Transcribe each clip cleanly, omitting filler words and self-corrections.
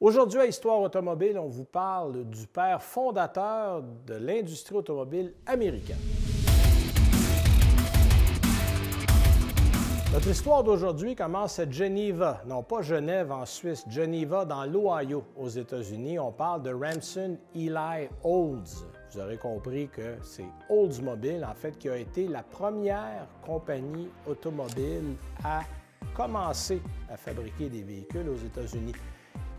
Aujourd'hui, à Histoire automobile, on vous parle du père fondateur de l'industrie automobile américaine. Notre histoire d'aujourd'hui commence à Geneva, non pas Genève en Suisse, Geneva dans l'Ohio aux États-Unis. On parle de Remsen Eli Olds. Vous aurez compris que c'est Oldsmobile, en fait, qui a été la première compagnie automobile à commencer à fabriquer des véhicules aux États-Unis.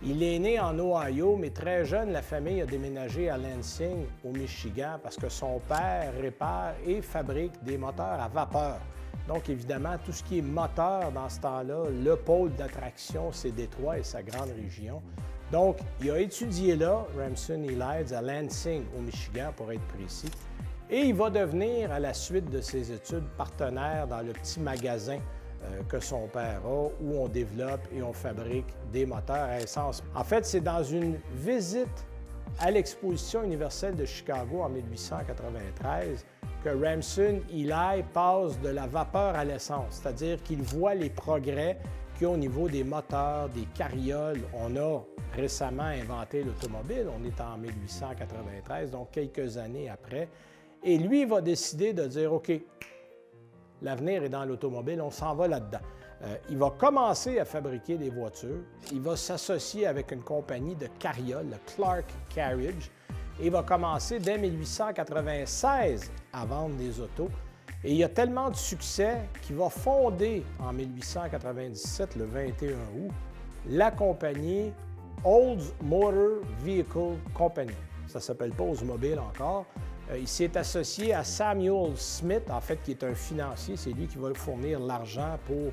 Il est né en Ohio, mais très jeune, la famille a déménagé à Lansing, au Michigan, parce que son père répare et fabrique des moteurs à vapeur. Donc, évidemment, tout ce qui est moteur dans ce temps-là, le pôle d'attraction, c'est Détroit et sa grande région. Donc, il a étudié là, Remsen Eli, à Lansing, au Michigan, pour être précis. Et il va devenir, à la suite de ses études, partenaire dans le petit magasin que son père a, où on développe et on fabrique des moteurs à essence. En fait, c'est dans une visite à l'Exposition universelle de Chicago en 1893 que Remsen Eli passe de la vapeur à l'essence, c'est-à-dire qu'il voit les progrès qu'il y a au niveau des moteurs, des carrioles. On a récemment inventé l'automobile, on est en 1893, donc quelques années après, et lui va décider de dire, OK, l'avenir est dans l'automobile, on s'en va là-dedans. Il va commencer à fabriquer des voitures. Il va s'associer avec une compagnie de carrioles, le Clark Carriage, et il va commencer dès 1896 à vendre des autos. Et il a tellement de succès qu'il va fonder en 1897, le 21 août, la compagnie Olds Motor Vehicle Company. Ça ne s'appelle pas Oldsmobile encore. Il s'est associé à Samuel Smith, en fait, qui est un financier. C'est lui qui va fournir l'argent pour,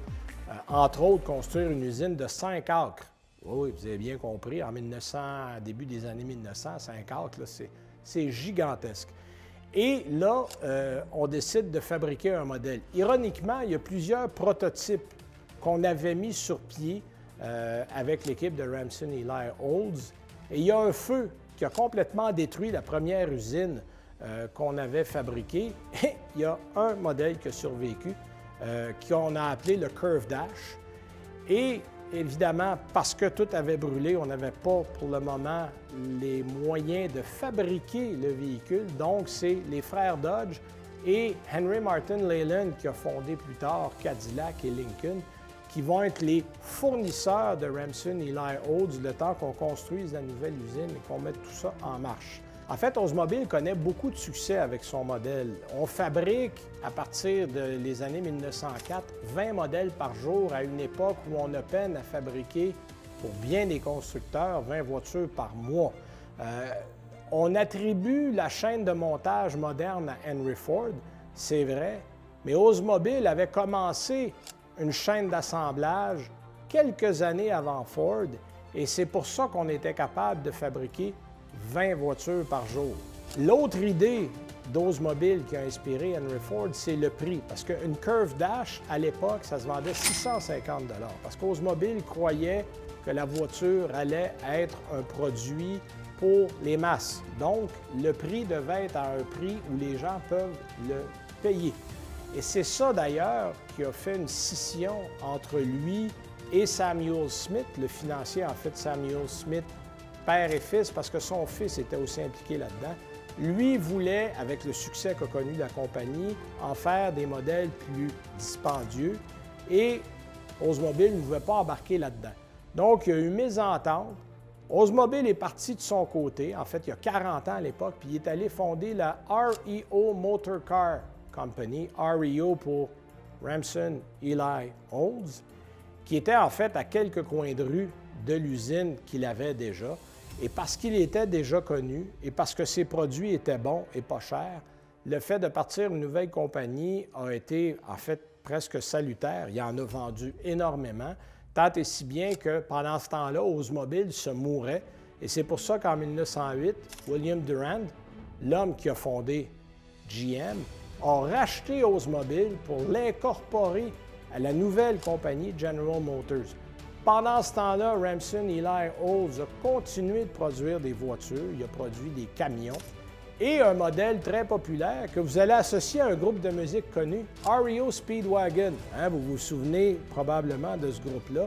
entre autres, construire une usine de 5 acres. Oui, vous avez bien compris, en 1900, début des années 1900, 5 acres, c'est gigantesque. Et là, on décide de fabriquer un modèle. Ironiquement, il y a plusieurs prototypes qu'on avait mis sur pied avec l'équipe de Remsen Eli Olds. Et il y a un feu qui a complètement détruit la première usine qu'on avait fabriqué. Et il y a un modèle qui a survécu, qu'on a appelé le Curve Dash. Et évidemment, parce que tout avait brûlé, on n'avait pas pour le moment les moyens de fabriquer le véhicule. Donc, c'est les frères Dodge et Henry Martin Leyland qui a fondé plus tard Cadillac et Lincoln, qui vont être les fournisseurs de Remsen Eli Olds le temps qu'on construise la nouvelle usine et qu'on mette tout ça en marche. En fait, Oldsmobile connaît beaucoup de succès avec son modèle. On fabrique, à partir des années 1904, 20 modèles par jour à une époque où on a peine à fabriquer, pour bien des constructeurs, 20 voitures par mois. On attribue la chaîne de montage moderne à Henry Ford, c'est vrai, mais Oldsmobile avait commencé une chaîne d'assemblage quelques années avant Ford, et c'est pour ça qu'on était capable de fabriquer 20 voitures par jour. L'autre idée d'Oldsmobile qui a inspiré Henry Ford, c'est le prix. Parce qu'une Curve Dash, à l'époque, ça se vendait 650 $. Parce qu'Oldsmobile croyait que la voiture allait être un produit pour les masses. Donc, le prix devait être à un prix où les gens peuvent le payer. Et c'est ça, d'ailleurs, qui a fait une scission entre lui et Samuel Smith, le financier, en fait, Samuel Smith, père et fils, parce que son fils était aussi impliqué là-dedans. Lui voulait, avec le succès qu'a connu la compagnie, en faire des modèles plus dispendieux et Oldsmobile ne pouvait pas embarquer là-dedans. Donc, il y a eu mésentente. Oldsmobile est parti de son côté, en fait, il y a 40 ans à l'époque, puis il est allé fonder la REO Motor Car Company, REO pour Remsen Eli Olds, qui était en fait à quelques coins de rue de l'usine qu'il avait déjà. Et parce qu'il était déjà connu et parce que ses produits étaient bons et pas chers, le fait de partir une nouvelle compagnie a été en fait presque salutaire. Il en a vendu énormément, tant et si bien que pendant ce temps-là, Oldsmobile se mourait. Et c'est pour ça qu'en 1908, William Durand, l'homme qui a fondé GM, a racheté Oldsmobile pour l'incorporer à la nouvelle compagnie General Motors. Pendant ce temps-là, Remsen Eli Olds a continué de produire des voitures, il a produit des camions et un modèle très populaire que vous allez associer à un groupe de musique connu, REO Speedwagon. Vous vous souvenez probablement de ce groupe-là.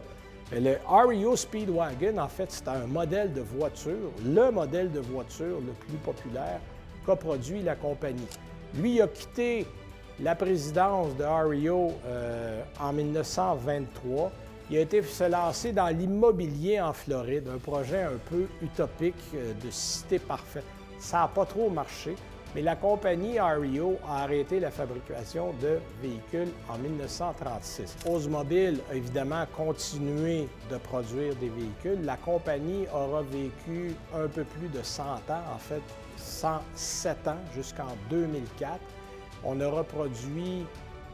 Le REO Speedwagon, en fait, c'est un modèle de voiture, le modèle de voiture le plus populaire qu'a produit la compagnie. Lui, il a quitté la présidence de REO en 1923. Il a été se lancer dans l'immobilier en Floride, un projet un peu utopique de cité parfaite. Ça n'a pas trop marché, mais la compagnie REO a arrêté la fabrication de véhicules en 1936. Oldsmobile a évidemment continué de produire des véhicules. La compagnie aura vécu un peu plus de 100 ans, en fait 107 ans jusqu'en 2004. On aura produit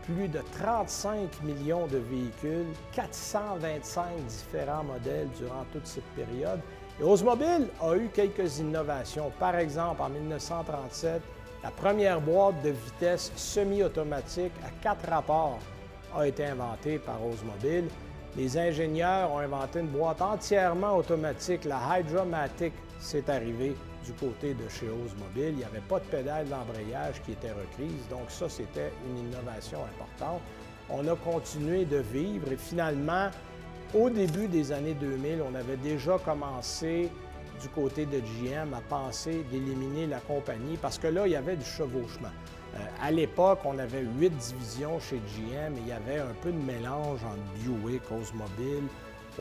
plus de 35 millions de véhicules, 425 différents modèles durant toute cette période. Et Oldsmobile a eu quelques innovations. Par exemple, en 1937, la première boîte de vitesse semi-automatique à 4 rapports a été inventée par Oldsmobile. Les ingénieurs ont inventé une boîte entièrement automatique, la Hydra-Matic. C'est arrivé du côté de chez Oldsmobile. Il n'y avait pas de pédale d'embrayage qui était requise, donc ça, c'était une innovation importante. On a continué de vivre et finalement, au début des années 2000, on avait déjà commencé du côté de GM à penser d'éliminer la compagnie parce que là, il y avait du chevauchement. À l'époque, on avait 8 divisions chez GM et il y avait un peu de mélange entre Buick, Oldsmobile.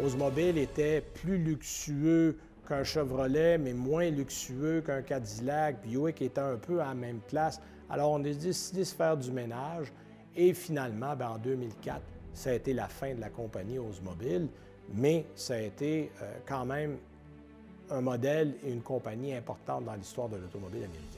Oldsmobile était plus luxueux qu'un Chevrolet, mais moins luxueux qu'un Cadillac. Buick était un peu à la même place. Alors, on a décidé de se faire du ménage et finalement, en 2004, ça a été la fin de la compagnie Oldsmobile, mais ça a été quand même un modèle et une compagnie importante dans l'histoire de l'automobile américaine.